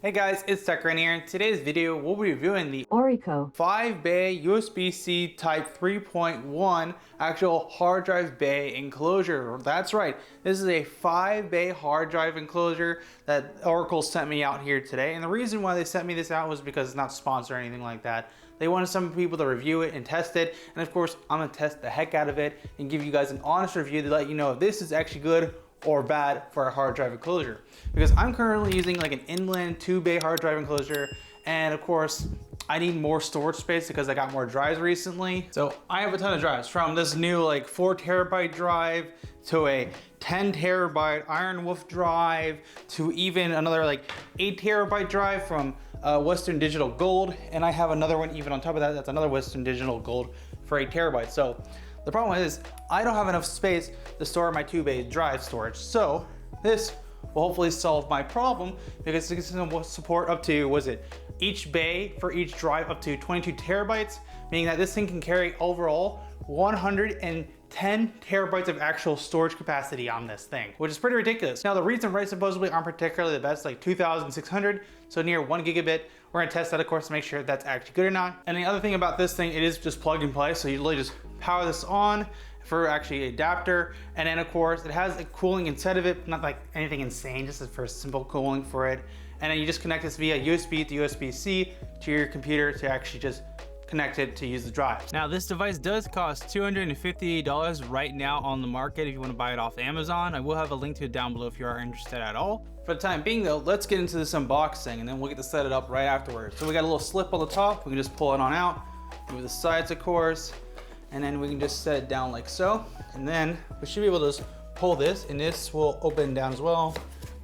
Hey guys, it's Tucker here. In today's video, we'll be reviewing the Orico 5-bay USB-C Type 3.1 actual hard drive bay enclosure. That's right, this is a 5-bay hard drive enclosure that Oracle sent me out here today. And the reason why they sent me this out was because it's not sponsored or anything like that. They wanted some people to review it and test it. And of course, I'm gonna test the heck out of it and give you guys an honest review to let you know if this is actually good or bad for a hard drive enclosure. Because I'm currently using like an inland 2-bay hard drive enclosure, and of course I need more storage space because I got more drives recently. So I have a ton of drives, from this new like 4 terabyte drive to a 10 terabyte Iron Wolf drive to even another like 8 terabyte drive from Western Digital Gold, and I have another one even on top of that that's another Western Digital Gold for 8 terabytes. So the problem is I don't have enough space to store my 2-bay drive storage. So this will hopefully solve my problem because it's going to support up to, each bay for each drive up to 22 terabytes, meaning that this thing can carry overall 110 terabytes of actual storage capacity on this thing, which is pretty ridiculous. Now the reads and writes supposedly aren't particularly the best, like 2,600, so near 1 gigabit. We're gonna test that, of course, to make sure that's actually good or not. And the other thing about this thing, it is just plug and play, so you literally just power this on for actually adapter, and then of course it has a cooling inside of it, not like anything insane, just for simple cooling for it. And then you just connect this via USB to USB-C to your computer to actually just connect it to use the drive. Now this device does cost $258 right now on the market if you want to buy it off Amazon. I will have a link to it down below if you are interested at all. For the time being though, let's get into this unboxing and then we'll get to set it up right afterwards. So we got a little slip on the top, we can just pull it on out, move the sides of course, and then we can just set it down like so. And then we should be able to just pull this, and this will open down as well.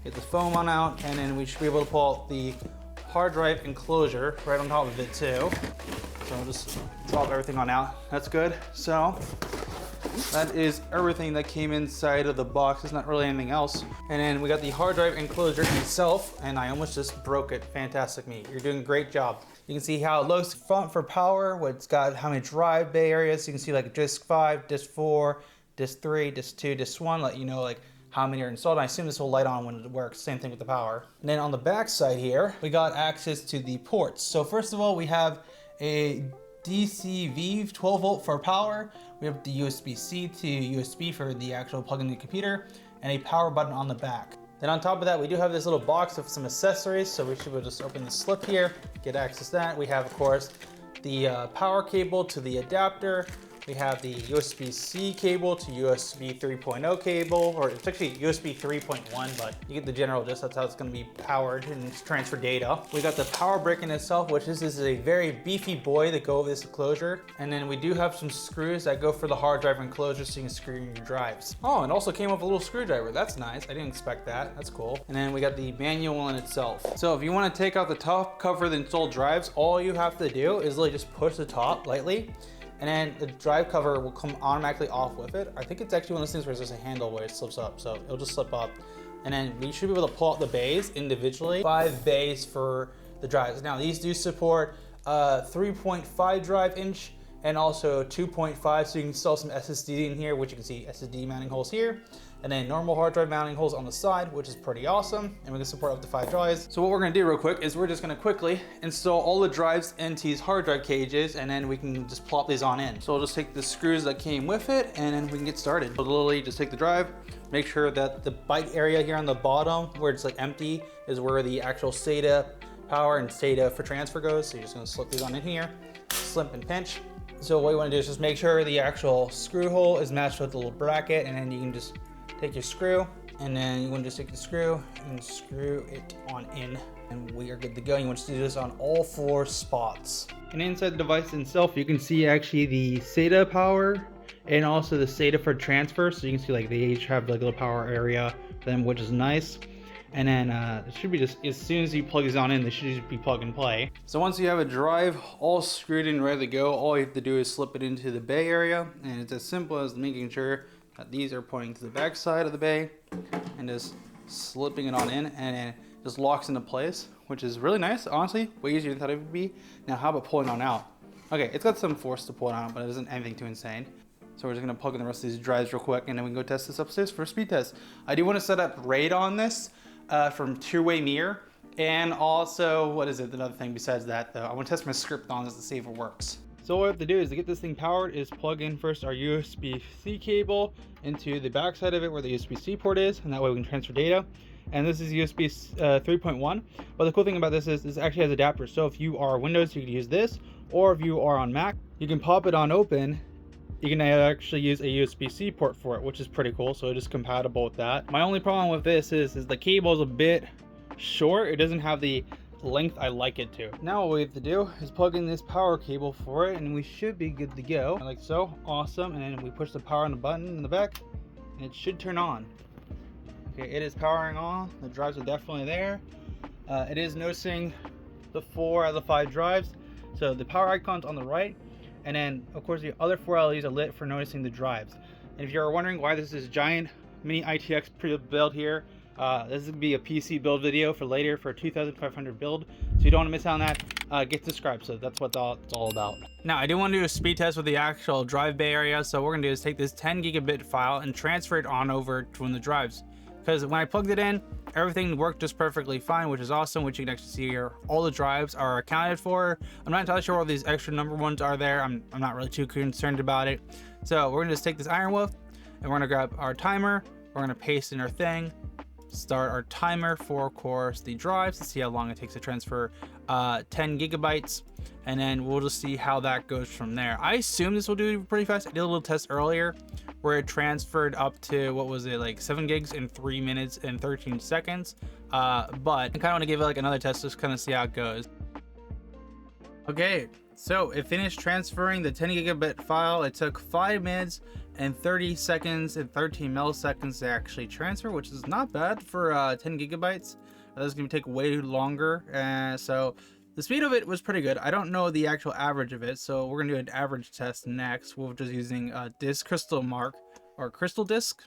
Get the foam on out, and then we should be able to pull out the hard drive enclosure right on top of it too. So I'll just drop everything on out. That's good. So that is everything that came inside of the box. There's not really anything else. And then we got the hard drive enclosure itself, and I almost just broke it. Fantastic me. You're doing a great job. You can see how it looks. Front for power, it's got how many drive bay areas. You can see like disk 5, disk 4, disk 3, disk 2, disk 1, let you know like how many are installed. I assume this will light on when it works. Same thing with the power. And then on the back side here, we got access to the ports. So first of all, we have a DCV 12 volt for power. We have the USB-C to USB for the actual plug in the computer, and a power button on the back. Then on top of that, we do have this little box with some accessories. So we should be able to just open the slip here, get access to that. We have, of course, the power cable to the adapter. We have the USB-C cable to USB 3.0 cable, or it's actually USB 3.1, but you get the general gist. That's how it's going to be powered and transfer data. We got the power brick in itself, which this is a very beefy boy that go over this enclosure. And then we do have some screws that go for the hard drive enclosure so you can screw in your drives. Oh, and also came with a little screwdriver. That's nice. I didn't expect that. That's cool. And then we got the manual in itself. So if you want to take out the top cover of the installed drives, all you have to do is literally just push the top lightly, and then the drive cover will come automatically off with it. I think it's actually one of those things where there's a handle where it slips up, so it'll just slip up. And then we should be able to pull out the bays individually. 5 bays for the drives. Now these do support 3.5 drive inch and also 2.5, so you can install some SSD in here, which you can see SSD mounting holes here, and then normal hard drive mounting holes on the side, which is pretty awesome. And we can support up to 5 drives. So what we're gonna do real quick is we're just gonna quickly install all the drives into these hard drive cages, and then we can just plop these on in. So I'll just take the screws that came with it, and then we can get started. So literally just take the drive, make sure that the byte area here on the bottom where it's like empty is where the actual SATA power and SATA for transfer goes. So you're just gonna slip these on in here, slip and pinch. So what you wanna do is just make sure the actual screw hole is matched with the little bracket, and then you can just take your screw, and then you want to just take the screw and screw it on in, and we are good to go. You want to do this on all 4 spots. And inside the device itself, you can see actually the SATA power and also the SATA for transfer. So you can see like they each have like a little power area, then which is nice. And then it should be just, as soon as you plug these on in, they should just be plug and play. So once you have a drive all screwed in, ready to go, all you have to do is slip it into the bay area, and it's as simple as making sure these are pointing to the back side of the bay, and just slipping it on in, and it just locks into place, which is really nice. Honestly, way easier than I thought it would be. Now how about pulling on out? Okay, it's got some force to pull it out, but it isn't anything too insane. So we're just gonna plug in the rest of these drives real quick, and then we can go test this upstairs for a speed test. I do want to set up RAID on this from two-way mirror, And also, what is it? Another thing besides that, though, I want to test my script on this to see if it works. So what we have to do is to get this thing powered is plug in first our USB-C cable into the back side of it where the USB-C port is, and that way we can transfer data. And this is USB 3.1. But the cool thing about this is this actually has adapters. So if you are Windows, you can use this, or if you are on Mac, you can pop it on open. You can actually use a USB-C port for it, which is pretty cool. So it is compatible with that. My only problem with this is the cable is a bit short. It doesn't have the length I like it to. Now what we have to do is plug in this power cable for it, and we should be good to go. Like so. Awesome. And then we push the power on the button in the back, and it should turn on. Okay, it is powering on. The drives are definitely there. It is noticing the 4 out of the 5 drives. So the power icon's on the right, and then of course the other 4 LEDs are lit for noticing the drives. And if you're wondering why this is giant mini ITX pre-build here, this is gonna be a PC build video for later for a 2500 build. So you don't want to miss out on that. Get subscribed. So that's what it's all about. Now I do want to do a speed test with the actual drive bay area. So what we're gonna do is take this 10 gigabit file and transfer it on over to one of the drives. Because when I plugged it in, everything worked just perfectly fine, which is awesome, which you can actually see here. All the drives are accounted for. I'm not entirely sure what these extra number ones are there. I'm not really too concerned about it. So we're gonna just take this iron wolf and we're gonna grab our timer. We're gonna paste in our thing, start our timer for, of course, the drives to see how long it takes to transfer 10 gigabytes. And then we'll just see how that goes from there. I assume this will do pretty fast. I did a little test earlier where it transferred up to, what was it, like 7 gigs in 3 minutes and 13 seconds. But I kind of want to give it like another test, just kind of see how it goes. Okay, so it finished transferring the 10 gigabit file. It took 5 minutes and 30 seconds and 13 milliseconds to actually transfer, which is not bad for 10 gigabytes. This is going to take way longer. So the speed of it was pretty good. I don't know the actual average of it, so we're going to do an average test next. We're just using disk crystal mark or crystal disk.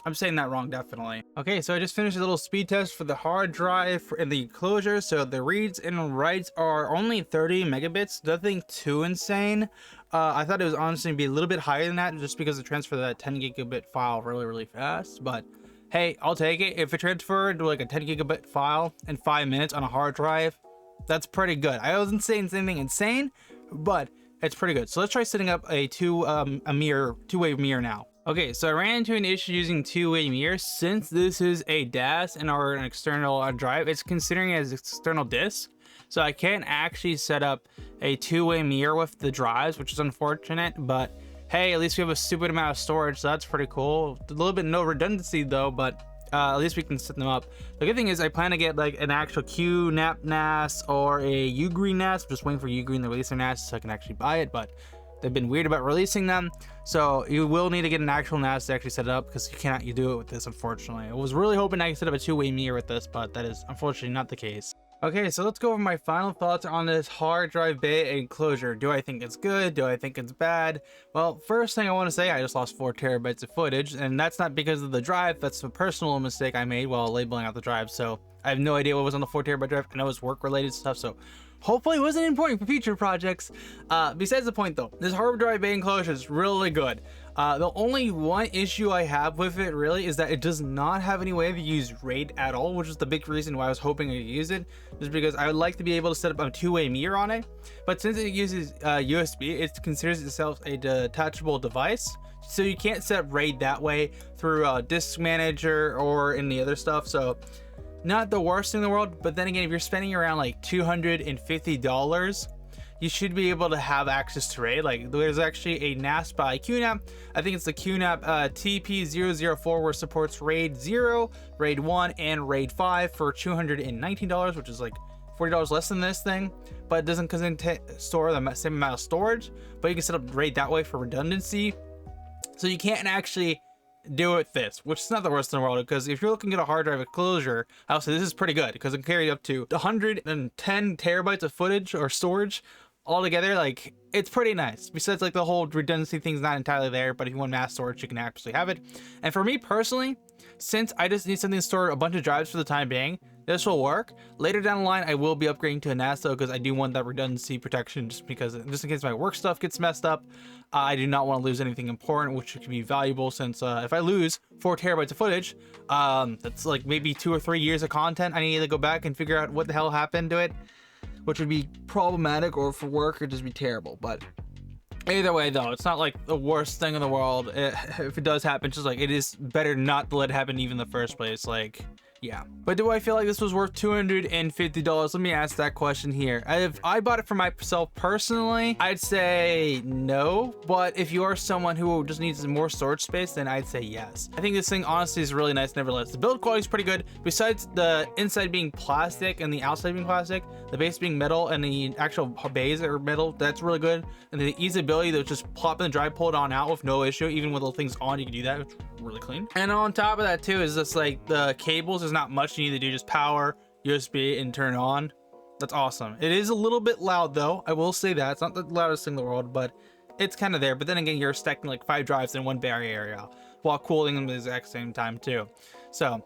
I'm saying that wrong, definitely. Okay, so I just finished a little speed test for the hard drive in the enclosure. So the reads and writes are only 30 megabits, nothing too insane. I thought it was honestly be a little bit higher than that just because it transferred that 10 gigabit file really fast. But hey, I'll take it. If it transferred to like a 10 gigabit file in 5 minutes on a hard drive, that's pretty good. I wasn't saying anything insane, but it's pretty good. So let's try setting up a two-way mirror now. Okay, so I ran into an issue using two-way mirror. Since this is a DAS and or an external drive, it's considering it as external disk. So I can't actually set up a two-way mirror with the drives, which is unfortunate, but hey, at least we have a stupid amount of storage, so that's pretty cool. A little bit no redundancy though, but at least we can set them up. The good thing is I plan to get like an actual QNAP NAS or a Ugreen NAS. I'm just waiting for Ugreen to release their NAS so I can actually buy it, but they've been weird about releasing them. So you will need to get an actual NAS to actually set it up because you do it with this, unfortunately. I was really hoping I could set up a two-way mirror with this, but that is unfortunately not the case. Okay, so let's go over my final thoughts on this hard drive bay enclosure. Do I think it's good? Do I think it's bad? Well, first thing I want to say, I just lost 4 terabytes of footage, and that's not because of the drive. That's a personal mistake I made while labeling out the drive. So I have no idea what was on the 4 terabyte drive. I know it's work-related stuff, so hopefully it wasn't important for future projects. Besides the point though, this hard drive bay enclosure is really good. The only one issue I have with it really is that it does not have any way to use RAID at all, which is the big reason why I was hoping I could use it, just because I would like to be able to set up a two-way mirror on it. But since it uses USB, it considers itself a detachable device, so you can't set up RAID that way through Disk Manager or any other stuff. So not the worst thing in the world, but then again, if you're spending around like $250, you should be able to have access to RAID. Like there's actually a NAS by QNAP. I think it's the QNAP TP004 where it supports RAID 0, RAID 1, and RAID 5 for $219, which is like $40 less than this thing, but it doesn't store the same amount of storage, but you can set up RAID that way for redundancy. So you can't actually do it with this, which is not the worst in the world, because if you're looking at a hard drive enclosure, I'll say this is pretty good because it can carry up to 110 terabytes of footage or storage altogether. Like, it's pretty nice. Besides, like, the whole redundancy thing's not entirely there, but if you want mass storage, you can actually have it. And for me personally, since I just need something to store a bunch of drives for the time being, this will work. Later down the line, I will be upgrading to a NAS though, because I do want that redundancy protection, just in case my work stuff gets messed up. I do not want to lose anything important, which could be valuable, since if I lose 4 terabytes of footage, that's like maybe 2 or 3 years of content. I need to go back and figure out what the hell happened to it, which would be problematic, or for work, or just be terrible. But either way though, it's not like the worst thing in the world. If it does happen, just like, it is better not to let it happen even in the first place. Like, yeah. But do I feel like this was worth $250? Let me ask that question here. If I bought it for myself personally, I'd say no. But if you are someone who just needs more storage space, then I'd say yes. I think this thing honestly is really nice nevertheless. The build quality is pretty good. Besides the inside being plastic and the outside being plastic, the base being metal and the actual bays are metal, that's really good. And the easyability to just plop in the drive, pull it on out with no issue. Even with the things on, you can do that, which is really clean. And on top of that too is just like the cables. There's not much you need to do, just power, USB, and turn on. That's awesome. It is a little bit loud though, I will say that. It's not the loudest thing in the world, but it's kind of there. But then again, you're stacking like 5 drives in one Bay area while cooling them at the exact same time too. So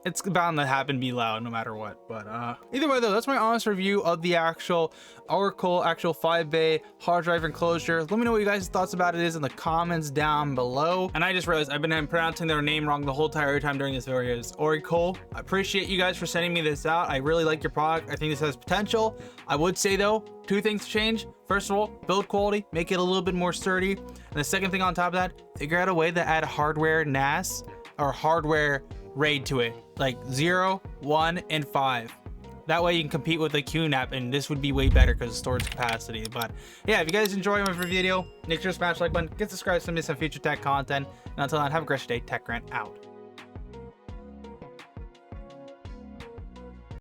it's bound to happen, be loud no matter what. But either way though, that's my honest review of the actual Oracle 5-bay hard drive enclosure. Let me know what you guys' thoughts about it is in the comments down below. And I just realized I've been pronouncing their name wrong the whole entire time during this video. It's Oracle. I appreciate you guys for sending me this out. I really like your product. I think this has potential. I would say though, 2 things to change. First of all, build quality, make it a little bit more sturdy. And the second thing on top of that, figure out a way to add hardware NAS or hardware RAID to it, like 0, 1, and 5. That way you can compete with the QNAP, and this would be way better because of storage capacity. But yeah, if you guys enjoy my video, make sure to smash the like button, get subscribed to me some future tech content. And until then, have a great day. TechGrant out.